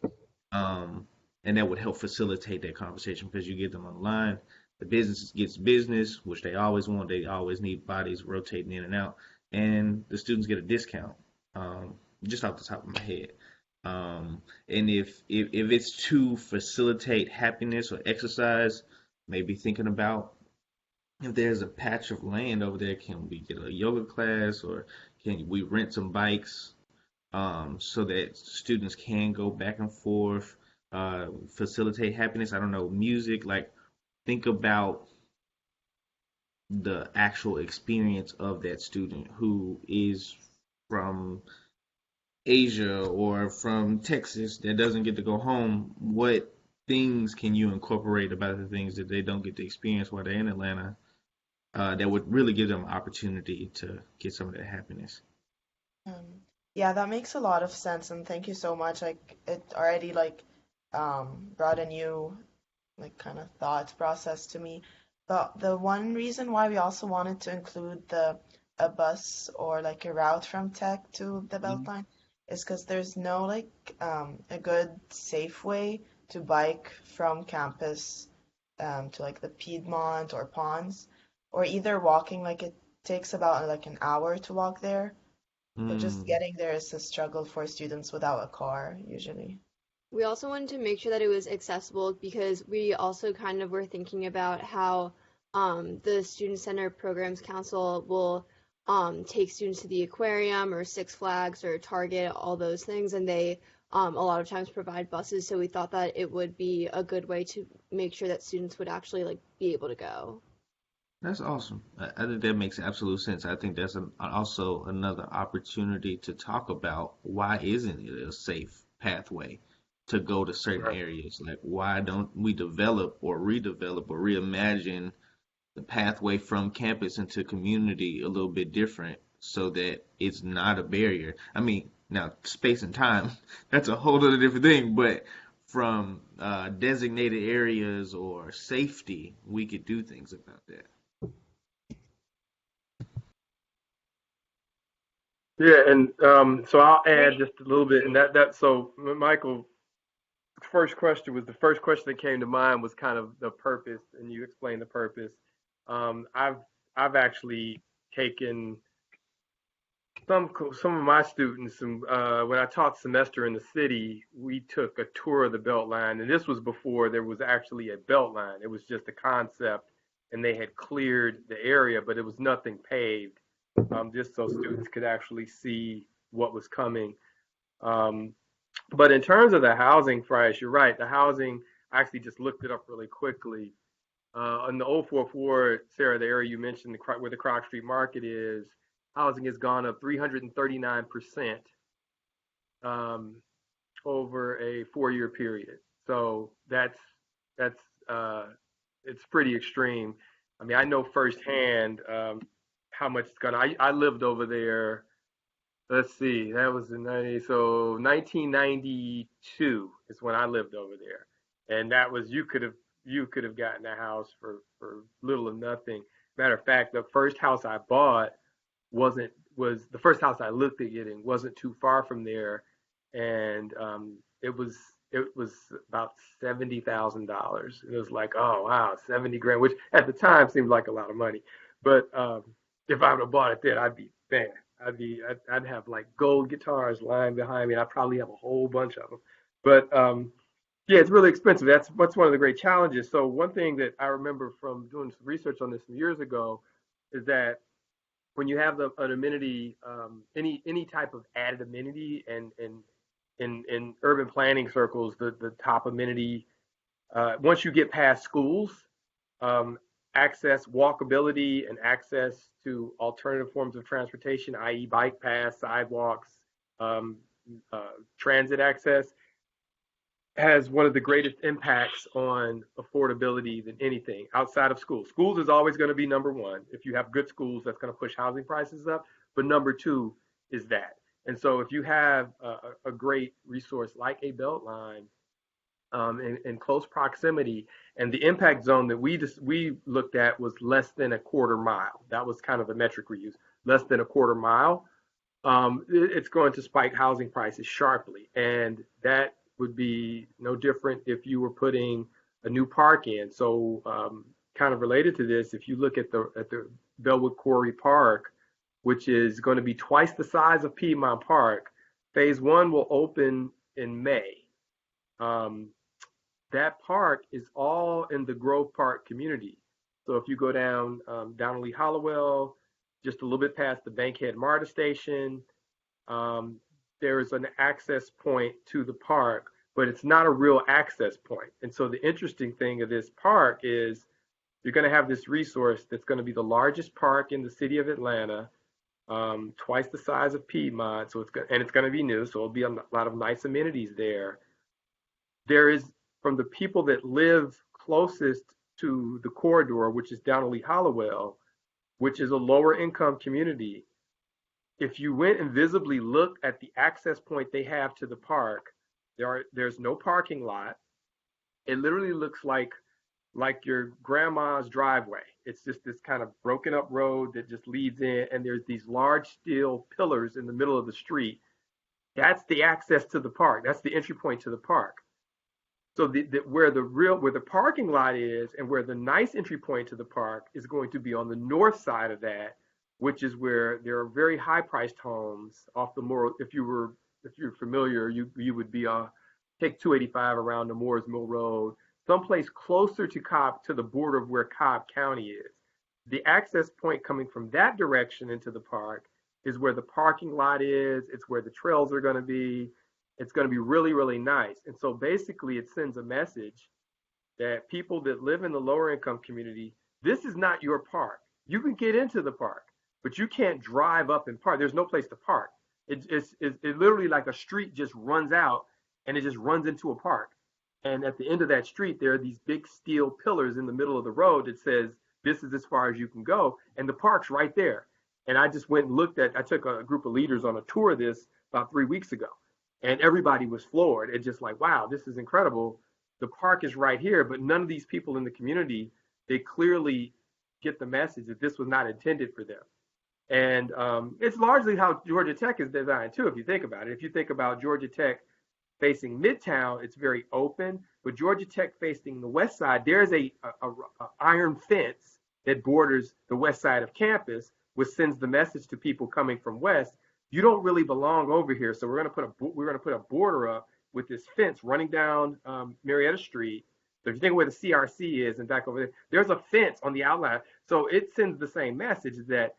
And that would help facilitate that conversation because you get them on the line. The business gets business, which they always want. They always need bodies rotating in and out. And the students get a discount, just off the top of my head. And if it's to facilitate happiness or exercise, maybe thinking about if there's a patch of land over there, can we get a yoga class or can we rent some bikes so that students can go back and forth, facilitate happiness? I don't know, music, like think about the actual experience of that student who is from Asia or from Texas that doesn't get to go home. What things can you incorporate about the things that they don't get to experience while they're in Atlanta that would really give them opportunity to get some of that happiness? Yeah, that makes a lot of sense, and thank you so much. Like it already brought a new kind of thought process to me. But the one reason why we also wanted to include a bus or like a route from Tech to the Beltline is because there's no a good safe way to bike from campus to like the Piedmont or Ponds, or either walking. Like it takes about like an hour to walk there, but just getting there is a struggle for students without a car usually. We also wanted to make sure that it was accessible because we also kind of were thinking about how the Student Center Programs Council will take students to the aquarium or Six Flags or Target, all those things, and they a lot of times provide buses. So we thought that it would be a good way to make sure that students would actually be able to go. That's awesome. I think that makes absolute sense. I think that's also another opportunity to talk about why isn't it a safe pathway to go to certain areas? Like, why don't we develop or redevelop or reimagine the pathway from campus into community a little bit different so that it's not a barrier? I mean, now space and time, that's a whole other different thing, but from designated areas or safety, we could do things about that. Yeah, and so I'll add just a little bit, and so Michael, the first question that came to mind was kind of the purpose, and you explained the purpose. I've actually taken some of my students, and when I taught semester in the city, we took a tour of the Beltline, and this was before there was actually a Beltline. It was just a concept, and they had cleared the area, but it was nothing paved, just so students could actually see what was coming. But in terms of the housing price, you're right. The housing, I actually just looked it up really quickly. On the 044, Sarah, the area you mentioned, where the Croc Street Market is, housing has gone up 339% over a 4-year period. So that's it's pretty extreme. I mean, I know firsthand how much it's gone. I lived over there. Let's see, that was in 1992 is when I lived over there, and that was you could have gotten a house for little or nothing. Matter of fact, the first house I bought was the first house I looked at getting wasn't too far from there, and it was about $70,000. It was like, oh wow, 70 grand, which at the time seemed like a lot of money, but if I would have bought it then, I'd be bad. I'd have like gold guitars lying behind me, and I'd probably have a whole bunch of them. But yeah, it's really expensive. That's one of the great challenges. So one thing that I remember from doing some research on this some years ago is that when you have an amenity, any type of added amenity, and in urban planning circles, the top amenity, once you get past schools, access, walkability, and access to alternative forms of transportation, i.e. bike paths, sidewalks, transit access, has one of the greatest impacts on affordability than anything outside of schools. Schools is always going to be number one. If you have good schools, that's going to push housing prices up. But number two is that. And so if you have a great resource like a Beltline in close proximity, and the impact zone that we looked at was less than a quarter mile. That was kind of the metric we used, less than a quarter mile. It's going to spike housing prices sharply, and that would be no different if you were putting a new park in. So, kind of related to this, if you look at the Bellwood Quarry Park, which is going to be twice the size of Piedmont Park, phase one will open in May. That park is all in the Grove Park community. So if you go down Donnelly Hollowell, just a little bit past the Bankhead MARTA station, there is an access point to the park, but it's not a real access point. And so the interesting thing of this park is you're going to have this resource that's going to be the largest park in the city of Atlanta, twice the size of Piedmont. So it's going to be new, so it'll be a lot of nice amenities there. There is, from the people that live closest to the corridor, which is Donnelly Hollowell, which is a lower income community, if you went and visibly looked at the access point they have to the park, there's no parking lot. It literally looks like your grandma's driveway. It's just this kind of broken up road that just leads in, and there's these large steel pillars in the middle of the street. That's the access to the park. That's the entry point to the park. So where the parking lot is and where the nice entry point to the park is going to be on the north side of that, which is where there are very high priced homes off the Moore. If you're familiar, you would be take 285 around the Moores Mill Road, someplace closer to the border of where Cobb County is. The access point coming from that direction into the park is where the parking lot is. It's where the trails are going to be. It's going to be really, really nice. And so basically it sends a message that people that live in the lower income community, this is not your park. You can get into the park, but you can't drive up and park. There's no place to park. It's literally like a street just runs out and it just runs into a park. And at the end of that street, there are these big steel pillars in the middle of the road that says, this is as far as you can go. And the park's right there. And I just went and I took a group of leaders on a tour of this about 3 weeks ago. And everybody was floored. It's just like, wow, this is incredible. The park is right here, but none of these people in the community, they clearly get the message that this was not intended for them. And it's largely how Georgia Tech is designed too, if you think about it. If you think about Georgia Tech facing Midtown, it's very open. But Georgia Tech facing the west side, there's a iron fence that borders the west side of campus, which sends the message to people coming from west, you don't really belong over here. So we're going to put a border up with this fence running down Marietta Street. So if you think of where the CRC is and back over there, there's a fence on the outline. So it sends the same message that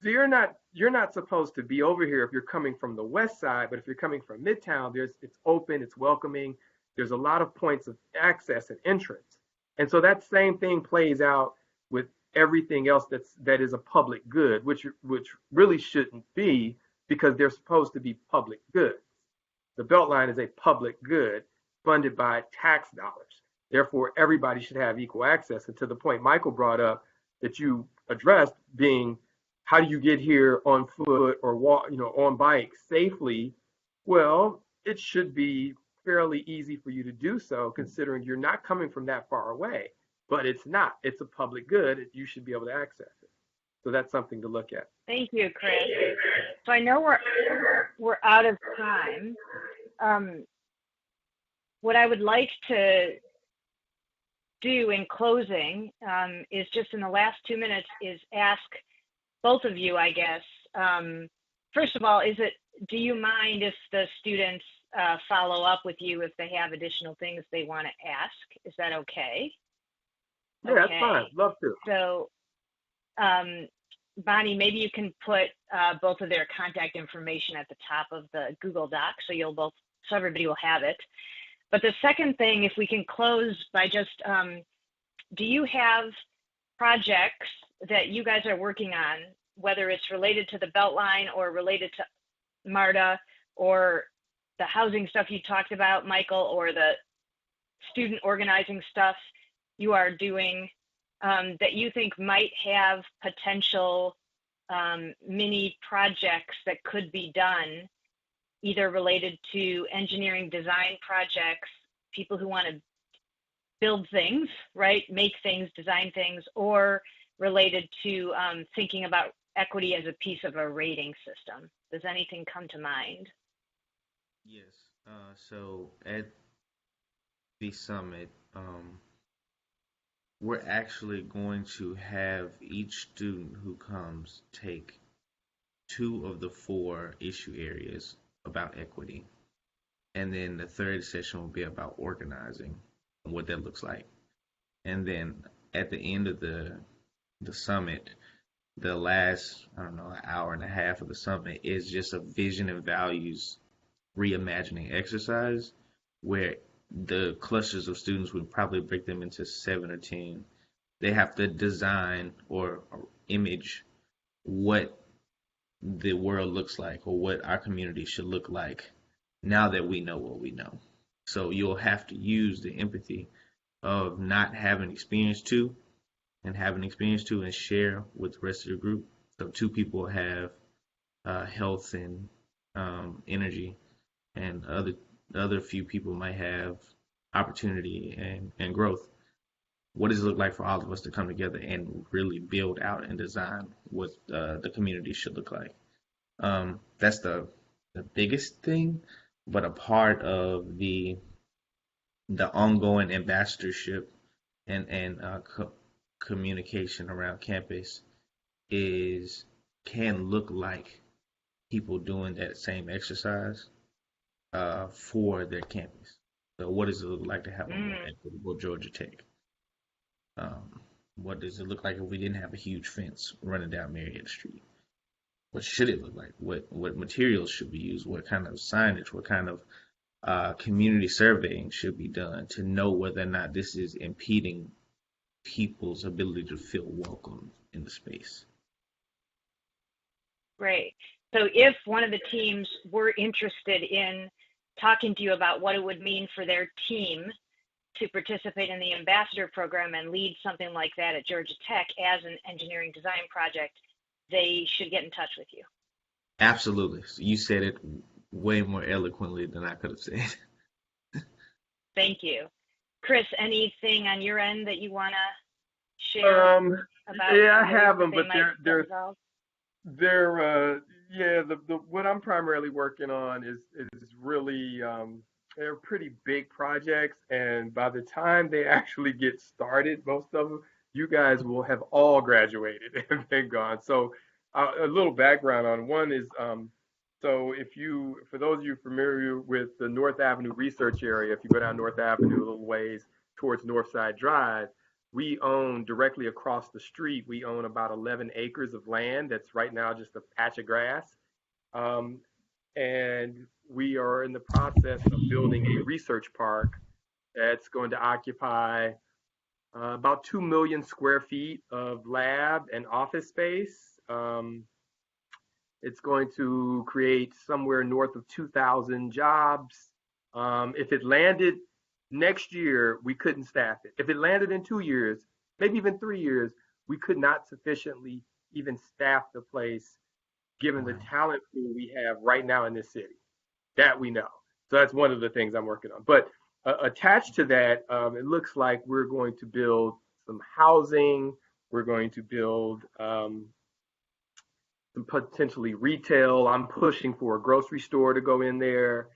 you're not supposed to be over here if you're coming from the west side, but if you're coming from Midtown, it's open, it's welcoming. There's a lot of points of access and entrance. And so that same thing plays out with everything else that is a public good, which really shouldn't be, because they're supposed to be public goods. The Beltline is a public good funded by tax dollars. Therefore, everybody should have equal access. And to the point Michael brought up that you addressed, being how do you get here on foot or walk, on bike safely? Well, it should be fairly easy for you to do so, considering you're not coming from that far away. But it's not. It's a public good. You should be able to access it. So that's something to look at. Thank you, Chris. So I know we're out of time. What I would like to do in closing is just in the last 2 minutes is ask both of you, I guess. First of all, do you mind if the students follow up with you if they have additional things they want to ask? Is that okay? Yeah, okay. That's fine. Love to. So, Bonnie, maybe you can put both of their contact information at the top of the Google Doc, so everybody will have it. But the second thing, if we can close by just, do you have projects that you guys are working on, whether it's related to the Beltline or related to MARTA or the housing stuff you talked about, Michael, or the student organizing stuff you are doing, that you think might have potential mini projects that could be done, either related to engineering design projects, people who want to build things, right, make things, design things, or related to thinking about equity as a piece of a rating system. Does anything come to mind? Yes. So at the summit, we're actually going to have each student who comes take 2 of the 4 issue areas about equity. And then the third session will be about organizing and what that looks like. And then at the end of the summit, the last, I don't know, an hour and a half of the summit is just a vision and values reimagining exercise where the clusters of students would probably break them into 7 or 10. They have to design or image what the world looks like or what our community should look like now that we know what we know. So you'll have to use the empathy of not having experience to and having experience to and share with the rest of the group. So 2 people have health and energy, and other few people might have opportunity and growth. What does it look like for all of us to come together and really build out and design what the community should look like? That's the biggest thing, but a part of the ongoing ambassadorship and communication around campus can look like people doing that same exercise for their campus. So what does it look like to have a more equitable Georgia Tech? What does it look like if we didn't have a huge fence running down Marietta Street? What should it look like? What materials should be used? What kind of signage? What kind of community surveying should be done to know whether or not this is impeding people's ability to feel welcome in the space? Great. So if one of the teams were interested in talking to you about what it would mean for their team to participate in the ambassador program and lead something like that at Georgia Tech as an engineering design project, they should get in touch with you. Absolutely. So you said it way more eloquently than I could have said. Thank you. Chris, anything on your end that you want to share about? Yeah, I have them, but what I'm primarily working on is really they're pretty big projects, and by the time they actually get started, most of them, you guys will have all graduated and been gone. So a little background on one is so for those of you familiar with the North Avenue research area, if you go down North Avenue a little ways towards Northside Drive, we own directly across the street, we own about 11 acres of land that's right now just a patch of grass. And we are in the process of building a research park that's going to occupy about 2 million square feet of lab and office space. It's going to create somewhere north of 2,000 jobs. If it landed next year, we couldn't staff it. If it landed in 2 years, maybe even 3 years, we could not sufficiently even staff the place given the talent pool we have right now in this city. That we know. So that's one of the things I'm working on. But attached to that, it looks like we're going to build some housing. We're going to build some potentially retail. I'm pushing for a grocery store to go in there.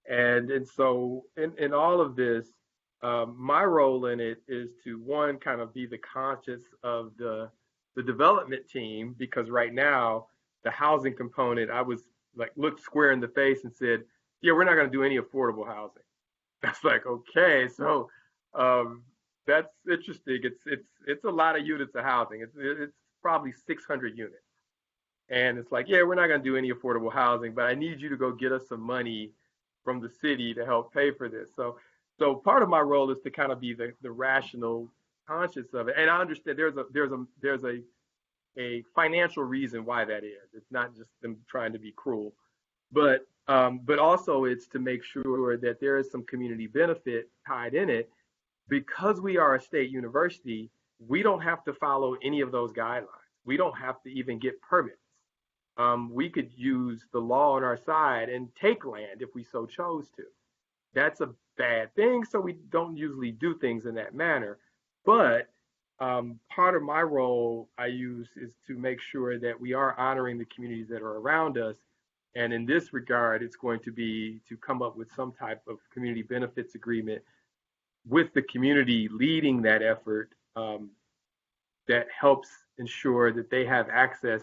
And so in all of this, my role in it is to, one, kind of be the conscience of the development team, because right now, the housing component, I was like, looked square in the face and said, yeah, we're not going to do any affordable housing. That's like, okay, so that's interesting. It's a lot of units of housing. It's probably 600 units. And it's like, yeah, we're not going to do any affordable housing, but I need you to go get us some money from the city to help pay for this. So part of my role is to kind of be the rational conscience of it. And I understand there's a financial reason why that is. It's not just them trying to be cruel, but also it's to make sure that there is some community benefit tied in it. Because we are a state university, we don't have to follow any of those guidelines. We don't have to even get permits. we could use the law on our side and take land if we so chose to. That's a bad thing, so we don't usually do things in that manner. But part of my role I use is to make sure that we are honoring the communities that are around us. And in this regard, it's going to be to come up with some type of community benefits agreement with the community leading that effort, that helps ensure that they have access,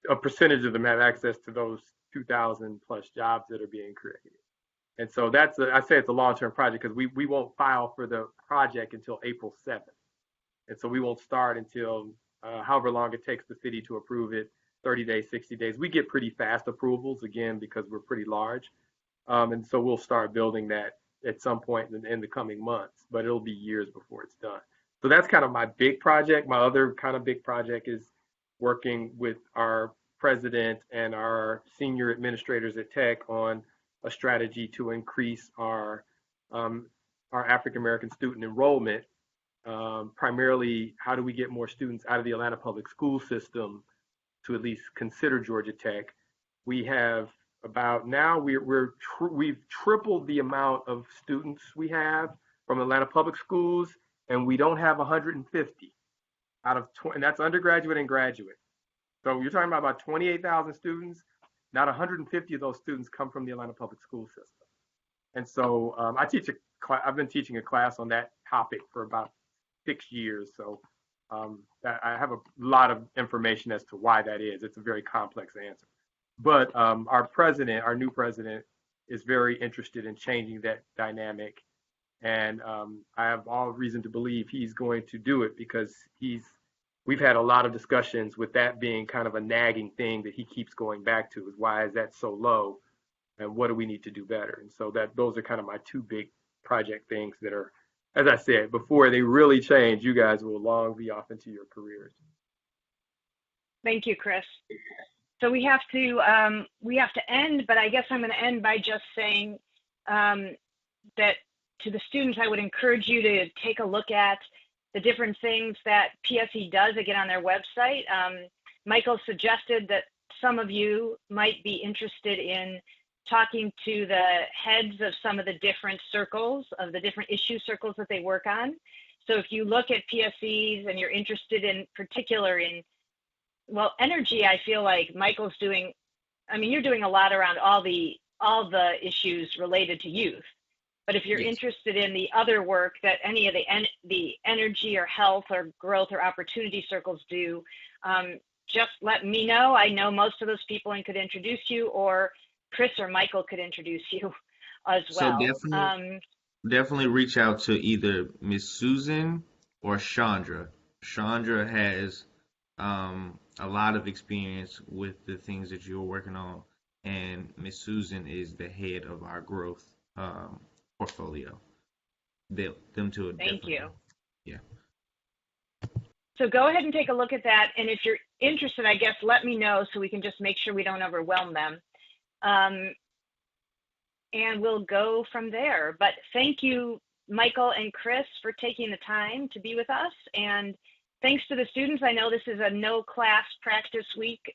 a percentage of them have access to those 2,000 plus jobs that are being created. And so I say it's a long-term project because we won't file for the project until April 7th. And so we won't start until however long it takes the city to approve it, 30 days, 60 days. We get pretty fast approvals, again, because we're pretty large. And so we'll start building that at some point in the coming months, but it'll be years before it's done. So that's kind of my big project. My other kind of big project is working with our president and our senior administrators at Tech on a strategy to increase our African American student enrollment. Primarily, how do we get more students out of the Atlanta public school system to at least consider Georgia Tech? We have about now we've tripled the amount of students we have from Atlanta public schools, and we don't have 150 out of 20, and that's undergraduate and graduate. So you're talking about 28,000 students. Not 150 of those students come from the Atlanta public school system. And so I've been teaching a class on that topic for about 6 years. So I have a lot of information as to why that is. It's a very complex answer. But our new president, is very interested in changing that dynamic. And I have all reason to believe he's going to do it because we've had a lot of discussions with that being kind of a nagging thing that he keeps going back to, is why is that so low and what do we need to do better? And so those are kind of my two big project things that are, as I said, before they really change, you guys will long be off into your careers. Thank you, Chris. So we have to end, but I guess I'm going to end by just saying that to the students, I would encourage you to take a look at the different things that PSE does, again, on their website. Michael suggested that some of you might be interested in talking to the heads of some of the different circles, of the different issue circles that they work on. So if you look at PSEs and you're interested in particular in, well, energy, I feel like Michael's doing, I mean, you're doing a lot around all the issues related to youth. But if you're interested in the other work that any of the energy or health or growth or opportunity circles do, just let me know. I know most of those people and could introduce you, or Chris or Michael could introduce you as well. So definitely reach out to either Miss Susan or Chandra. Chandra has a lot of experience with the things that you're working on, and Miss Susan is the head of our growth portfolio. Them two are Thank you. Yeah. So go ahead and take a look at that. And if you're interested, I guess, let me know so we can just make sure we don't overwhelm them. And we'll go from there. But thank you, Michael and Chris, for taking the time to be with us. And thanks to the students. I know this is a no class practice week.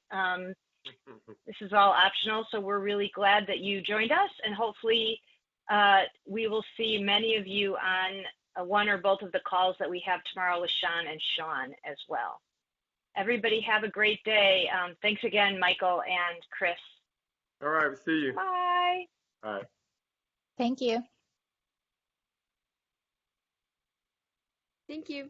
This is all optional. So we're really glad that you joined us, and hopefully we will see many of you on one or both of the calls that we have tomorrow with Sean and Sean as well. Everybody have a great day. Thanks again, Michael and Chris. All right, see you. Bye. All right. Thank you. Thank you.